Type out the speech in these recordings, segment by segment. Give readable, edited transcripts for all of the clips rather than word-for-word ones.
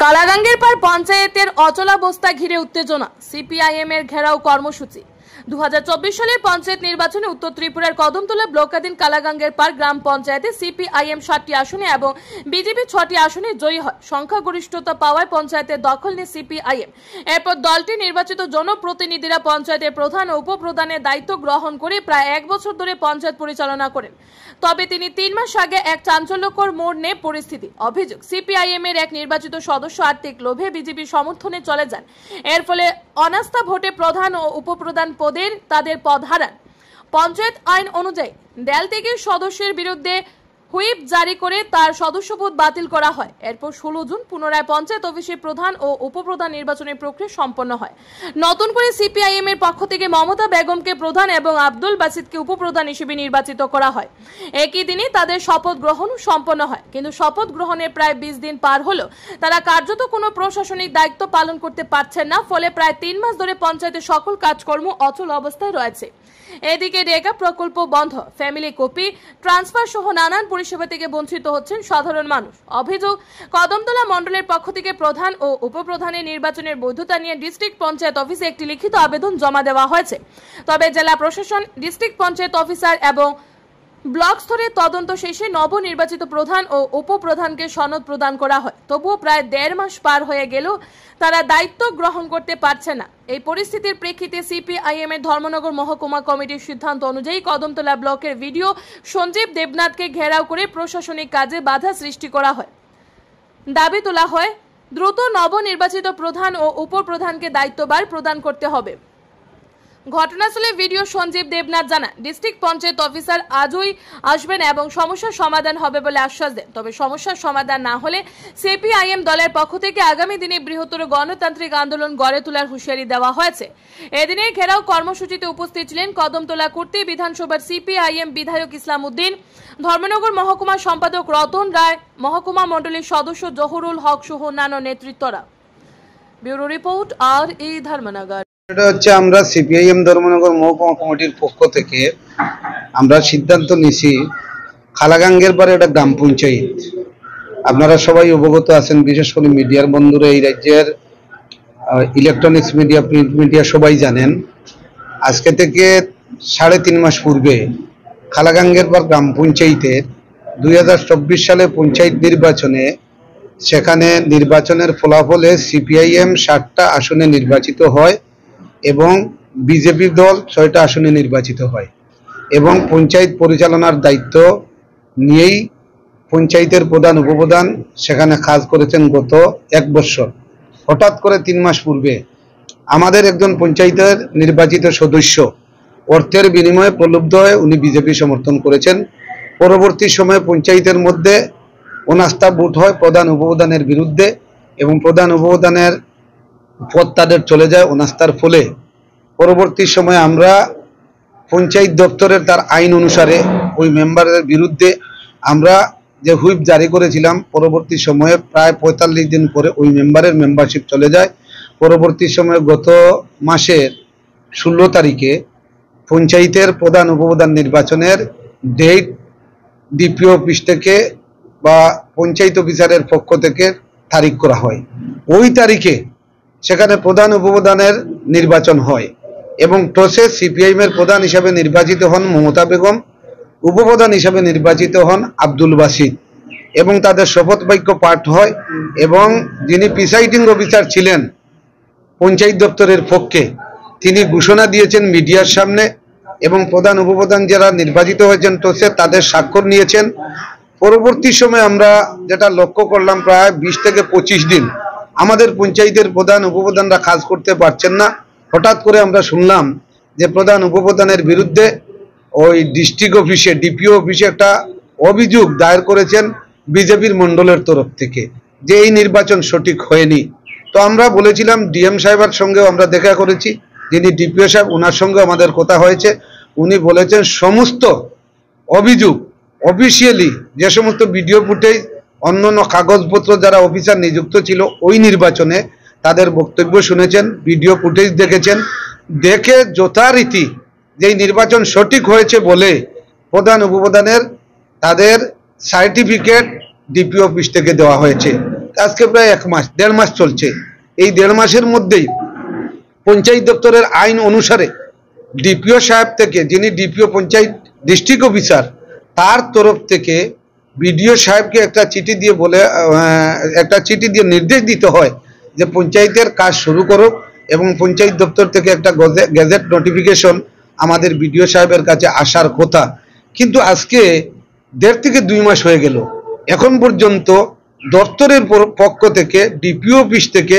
কালাগাঙ্গের পার পঞ্চায়েতের অচলাবস্থা ঘিরে উত্তেজনা, সিপিআইএম এর ঘেরাও কর্মসূচি। 2024 সালের পঞ্চায়েত নির্বাচনে উত্তর ত্রিপুরার কদমতলা ব্লকাধীন কালাগাঙ্গের পার গ্রাম পঞ্চায়েতে সিপিআইএম 7টি আসনে এবং বিজেপি 6টি আসনে জয়ী হয়। সংখ্যাগরিষ্ঠতা পাওয়ায় পঞ্চায়েতের দখল নেয় সিপিআইএম। এরপর দলটি নির্বাচিত জনপ্রতিনিধিরা পঞ্চায়েতের প্রধান ও উপপ্রধানের দায়িত্ব গ্রহণ করে প্রায় 1 বছর ধরে পঞ্চায়েত পরিচালনা করেন। তবে তিনি 3 মাস আগে এক চাঞ্চল্যকর মোড় নেয় পরিস্থিতি। অভিযোগ, সিপিআইএম এর এক নির্বাচিত সদস্য আর্থিক লোভে বিজেপি সমর্থনে চলে যান। এর ফলে অনাস্থা ভোটে প্রধান ও উপপ্রধান পদের তাদের পদ হারান। পঞ্চায়েত আইন অনুযায়ী দল থেকে সদস্যের বিরুদ্ধে হুইপ জারি করে তার সদস্যপদ বাতিল করা হয়। এরপর 16 জুন পুনরায় পঞ্চায়েত অফিসে প্রধান ও উপপ্রধান নির্বাচনের প্রক্রিয়া সম্পন্ন হয়। নতুন করে সিপিআইএম এর পক্ষ থেকে মমতা বেগমকে প্রধান এবং আব্দুল বাসিদকে উপপ্রধান হিসেবে নির্বাচিত করা হয়। একই দিনে তাদের শপথ গ্রহণ সম্পন্ন হয়, কিন্তু শপথ গ্রহণের প্রায় 20 দিন পার হলো তারা কার্যত কোনো প্রশাসনিক দায়িত্ব পালন করতে পারছেন না। ফলে প্রায় 3 মাস ধরে পঞ্চায়েতের সকল কাজকর্ম অচল অবস্থায় রয়েছে। এদিকে রেগা প্রকল্প বন্ধ, ফ্যামিলি কপি ট্রান্সফার সহ নানান পরিষেবা থেকে বঞ্চিত হচ্ছেন সাধারণ মানুষ। অভিযোগ, কদমতলা মণ্ডলের পক্ষ থেকে প্রধান ও উপপ্রধানের নির্বাচনের বৈধতা নিয়ে ডিস্ট্রিক্ট পঞ্চায়েত অফিসে একটি লিখিত আবেদন জমা দেওয়া হয়েছে। তবে জেলা প্রশাসন, ডিস্ট্রিক্ট পঞ্চায়েত অফিসার এবং ব্লক স্তরে তদন্ত শেষে নবনির্বাচিত প্রধান ও উপপ্রধানকে সনদ প্রদান করা হয়। তবুও প্রায় 1.5 মাস পার হয়ে গেলেও তারা দায়িত্ব গ্রহণ করতে পারছে না। এই পরিস্থিতির প্রেক্ষিতে সিপিআইএম এর ধর্মনগর মহকুমা কমিটির সিদ্ধান্ত অনুযায়ী কদমতলা ব্লকের ভিডিও সঞ্জীব দেবনাথকে ঘেরাও করে প্রশাসনিক কাজে বাধা সৃষ্টি করা হয়। দাবি তোলা হয়, দ্রুত নবনির্বাচিত প্রধান ও উপপ্রধানকে দায়িত্বভার প্রদান করতে হবে। ঘটনাস্থলে ভিডিও সঞ্জীব দেবনাথ জানান, ডিস্ট্রিক্ট পঞ্চায়েত অফিসার আজই আসবেন এবং সমস্যার সমাধান হবে বলে আশ্বাস দেন। তবে সমস্যার সমাধান না হলে সিপিআইএম দলের পক্ষ থেকে আগামী দিনে বৃহত্তর গণতান্ত্রিক আন্দোলন গড়ে তোলার হুঁশিয়ারি দেওয়া হয়েছে। এদিনের ঘেরাও কর্মসূচিতে উপস্থিত ছিলেন কদমতলা কুর্তি বিধানসভার সিপিআইএম বিধায়ক ইসলাম উদ্দিন, ধর্মনগর মহকুমা সম্পাদক রতন রায়, মহকুমা মণ্ডলীর সদস্য জহুরুল হক সহ অন্যান্য নেতৃত্বরা। ব্যুরো রিপোর্ট, আর.ই. ধর্মনগর। এটা হচ্ছে আমরা সিপিআইএম ধর্মনগর মহকুমা কমিটির পক্ষ থেকে আমরা সিদ্ধান্ত নিছি, কালাগাঙ্গের পরে এটা গ্রাম পঞ্চায়েত। আপনারা সবাই অবগত আছেন, বিশেষ করে মিডিয়ার বন্ধুরা, এই রাজ্যের ইলেকট্রনিক্স মিডিয়া, প্রিন্ট মিডিয়া সবাই জানেন। আজকে থেকে 3.5 মাস পূর্বে কালাগাঙ্গের পর গ্রাম পঞ্চায়েতের 2024 সালে পঞ্চায়েত নির্বাচনে, সেখানে নির্বাচনের ফলাফলে সিপিআইএম 7টা আসনে নির্বাচিত হয় এবং বিজেপি দল 6টা আসনে নির্বাচিত হয় এবং পঞ্চায়েত পরিচালনার দায়িত্ব নিয়েই পঞ্চায়েতের প্রধান উপপ্রধান সেখানে কাজ করেছেন গত 1 বছর। হঠাৎ করে 3 মাস পূর্বে আমাদের একজন পঞ্চায়েতের নির্বাচিত সদস্য অর্থের বিনিময়ে প্রলুব্ধ হয়ে উনি বিজেপি সমর্থন করেছেন। পরবর্তী সময়ে পঞ্চায়েতের মধ্যে অনাস্থা ভোট হয় প্রধান উপপ্রধানের বিরুদ্ধে এবং প্রধান উপপ্রধানের পদ তাদের চলে যায় অনাস্থার ফলে। পরবর্তী সময়ে আমরা পঞ্চায়েত দপ্তরের তার আইন অনুসারে ওই মেম্বারের বিরুদ্ধে আমরা যে হুইপ জারি করেছিলাম, পরবর্তী সময়ে প্রায় 45 দিন পরে ওই মেম্বারের মেম্বারশিপ চলে যায়। পরবর্তী সময়ে গত মাসের 16 তারিখে পঞ্চায়েতের প্রধান উপপ্রধান নির্বাচনের ডেট ডিপিও অফিস থেকে বা পঞ্চায়েত অফিসারের পক্ষ থেকে তারিখ করা হয়। ওই তারিখে সেখানে প্রধান উপপ্রধানের নির্বাচন হয় এবং টসে সিপিআইএম এর প্রধান হিসাবে নির্বাচিত হন মমতা বেগম, উপপ্রধান হিসাবে নির্বাচিত হন আব্দুল বাসিদ এবং তাদের শপথ বাক্য পাঠ হয় এবং যিনি প্রিসাইডিং অফিসার ছিলেন পঞ্চায়েত দপ্তরের পক্ষে, তিনি ঘোষণা দিয়েছেন মিডিয়ার সামনে এবং প্রধান উপপ্রধান যারা নির্বাচিত হয়েছেন টসে তাদের স্বাক্ষর নিয়েছেন। পরবর্তী সময়ে আমরা যেটা লক্ষ্য করলাম, প্রায় 20 থেকে 25 দিন আমাদের পঞ্চায়েতের প্রধান উপপ্রধানরা কাজ করতে পারছেন না। হঠাৎ করে আমরা শুনলাম যে প্রধান উপপ্রধানের বিরুদ্ধে ওই ডিস্ট্রিক্ট অফিসে, ডিপিও অফিসে একটা অভিযোগ দায়ের করেছেন বিজেপির মণ্ডলের তরফ থেকে যে এই নির্বাচন সঠিক হয়নি। তো আমরা বলেছিলাম, ডিএম সাহেবের সঙ্গেও আমরা দেখা করেছি, যিনি ডিপিও সাহেব, ওনার সঙ্গে আমাদের কথা হয়েছে। উনি বলেছেন সমস্ত অভিযোগ অফিসিয়ালি, যে সমস্ত ভিডিও ফুটেজ, অন্যান্য কাগজপত্র যারা অফিসার নিযুক্ত ছিল ওই নির্বাচনে তাদের বক্তব্য শুনেছেন, ভিডিও ফুটেজ দেখেছেন, দেখে যথারীতি যেই নির্বাচন সঠিক হয়েছে বলে প্রধান উপপ্রধানের তাদের সার্টিফিকেট ডিপিও অফিস থেকে দেওয়া হয়েছে। আজকে প্রায় 1 মাস 1.5 মাস চলছে। এই 1.5 মাসের মধ্যেই পঞ্চায়েত দপ্তরের আইন অনুসারে ডিপিও সাহেব থেকে, যিনি ডিপিও পঞ্চায়েত ডিস্ট্রিক্ট অফিসার, তার তরফ থেকে বিডিও সাহেবকে একটা চিঠি দিয়ে নির্দেশ দিতে হয় যে পঞ্চায়েতের কাজ শুরু করো, এবং পঞ্চায়েত দপ্তর থেকে একটা গেজেট নোটিফিকেশন আমাদের বিডিও সাহেবের কাছে আসার কথা। কিন্তু আজকে 1.5 থেকে 2 মাস হয়ে গেল, এখন পর্যন্ত দপ্তরের পক্ষ থেকে, ডিপিও অফিস থেকে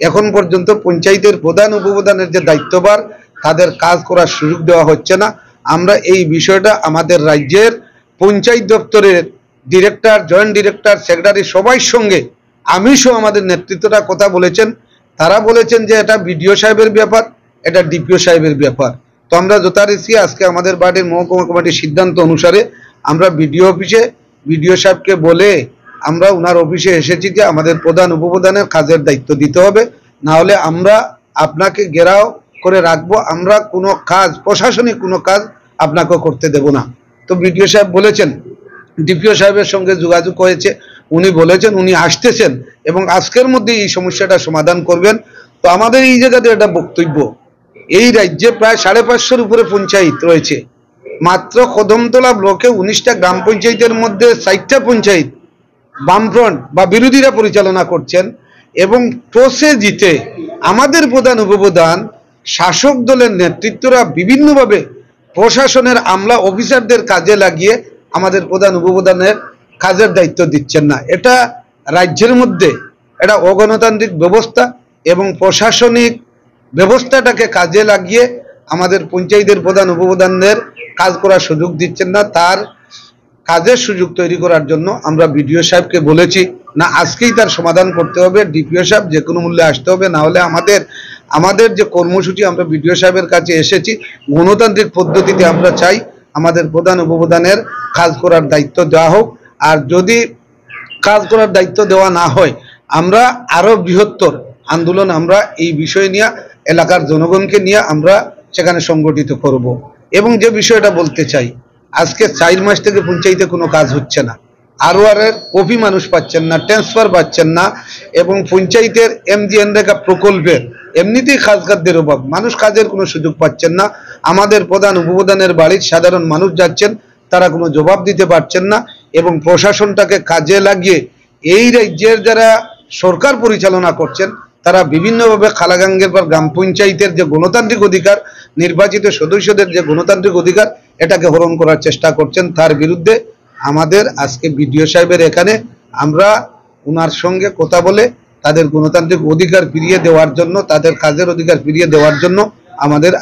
এখন পর্যন্ত পঞ্চায়েতের প্রধান উপপ্রধানের যে দায়িত্বভার, তাদের কাজ করার সুযোগ দেওয়া হচ্ছে না। আমরা এই বিষয়টা আমাদের রাজ্যের পঞ্চায়েত দপ্তরের ডিরেক্টর, জয়েন্ট ডিরেক্টর, সেক্রেটারি সবাই সঙ্গে আমি সহ আমাদের নেতৃত্বরা কথা বলেছেন। তারা বলেছেন যে এটা বিডিও সাহেবের ব্যাপার, এটা ডিপিও সাহেবের ব্যাপার। তো আমরা যথারীতি আজকে আমাদের পার্টির মহকুমা কমিটির সিদ্ধান্ত অনুসারে আমরা বিডিও অফিসে বিডিও সাহেবকে বলে আমরা ওনার অফিসে এসেছি যে আমাদের প্রধান উপপ্রধানের কাজের দায়িত্ব দিতে হবে, না হলে আমরা আপনাকে ঘেরাও করে রাখবো, আমরা কোনো কাজ, প্রশাসনিক কোনো কাজ আপনাকে করতে দেব না। তো বিডিও সাহেব বলেছেন, ডিপিও সাহেবের সঙ্গে যোগাযোগ হয়েছে, উনি বলেছেন উনি আসতেছেন এবং আজকের মধ্যে এই সমস্যাটা সমাধান করবেন। তো আমাদের এই জায়গাতে একটা বক্তব্য, এই রাজ্যে প্রায় 550-এর উপরে পঞ্চায়েত রয়েছে। মাত্র কদমতলা ব্লকে 19টা গ্রাম পঞ্চায়েতের মধ্যে 60টা পঞ্চায়েত বামফ্রন্ট বা বিরোধীরা পরিচালনা করছেন, এবং টসে জিতে আমাদের প্রধান উপপ্রধান, শাসক দলের নেতৃত্বরা বিভিন্নভাবে প্রশাসনের আমলা অফিসারদের কাজে লাগিয়ে আমাদের প্রধান উপপ্রধানের কাজের দায়িত্ব দিচ্ছেন না। এটা রাজ্যের মধ্যে এটা অগণতান্ত্রিক ব্যবস্থা, এবং প্রশাসনিক ব্যবস্থাটাকে কাজে লাগিয়ে আমাদের পঞ্চায়েতের প্রধান উপপ্রধানদের কাজ করার সুযোগ দিচ্ছেন না। তার কাজের সুযোগ তৈরি করার জন্য আমরা বিডিও সাহেবকে বলেছি, না আজকেই তার সমাধান করতে হবে, ডিপিও সাহেব যে কোনো মূল্যে আসতে হবে, না হলে আমাদের যে কর্মসূচি আমরা বিডিও সাহেবের কাছে এসেছি, গণতান্ত্রিক পদ্ধতিতে আমরা চাই আমাদের প্রধান উপপ্রধানের কাজ করার দায়িত্ব দেওয়া হোক। আর যদি কাজ করার দায়িত্ব দেওয়া না হয়, আমরা আরো বৃহত্তর আন্দোলন আমরা এই বিষয় নিয়ে, এলাকার জনগণকে নিয়ে আমরা সেখানে সংগঠিত করব। এবং যে বিষয়টা বলতে চাই, আজকে 4 মাস থেকে পঞ্চায়েতে কোনো কাজ হচ্ছে না, ROR এর কপি মানুষ পাচ্ছেন না, ট্রান্সফার পাচ্ছেন না, এবং পঞ্চায়েতের MGNরেগা প্রকল্পের এমনিতেই খাদ্যের অভাব, মানুষ কাজের কোনো সুযোগ পাচ্ছেন না। আমাদের প্রধান উপপ্রধানের বাড়ির সাধারণ মানুষ যাচ্ছেন, তারা কোনো জবাব দিতে পারছেন না, এবং প্রশাসনটাকে কাজে লাগিয়ে এই রাজ্যের যারা সরকার পরিচালনা করছেন, তারা বিভিন্নভাবে খালাগাঙ্গের পর গ্রাম পঞ্চায়েতের যে গণতান্ত্রিক অধিকার, নির্বাচিত সদস্যদের যে গণতান্ত্রিক অধিকার, এটাকে হরণ করার চেষ্টা করছেন। তার বিরুদ্ধে আমাদের আজকে বিডিও সাহেবের এখানে আমরা ওনার সঙ্গে কথা বলে তাদের গণতান্ত্রিক অধিকার ফিরিয়ে দেওয়ার জন্য, তাদের কাজের অধিকার ফিরিয়ে দেওয়ার জন্য আমাদের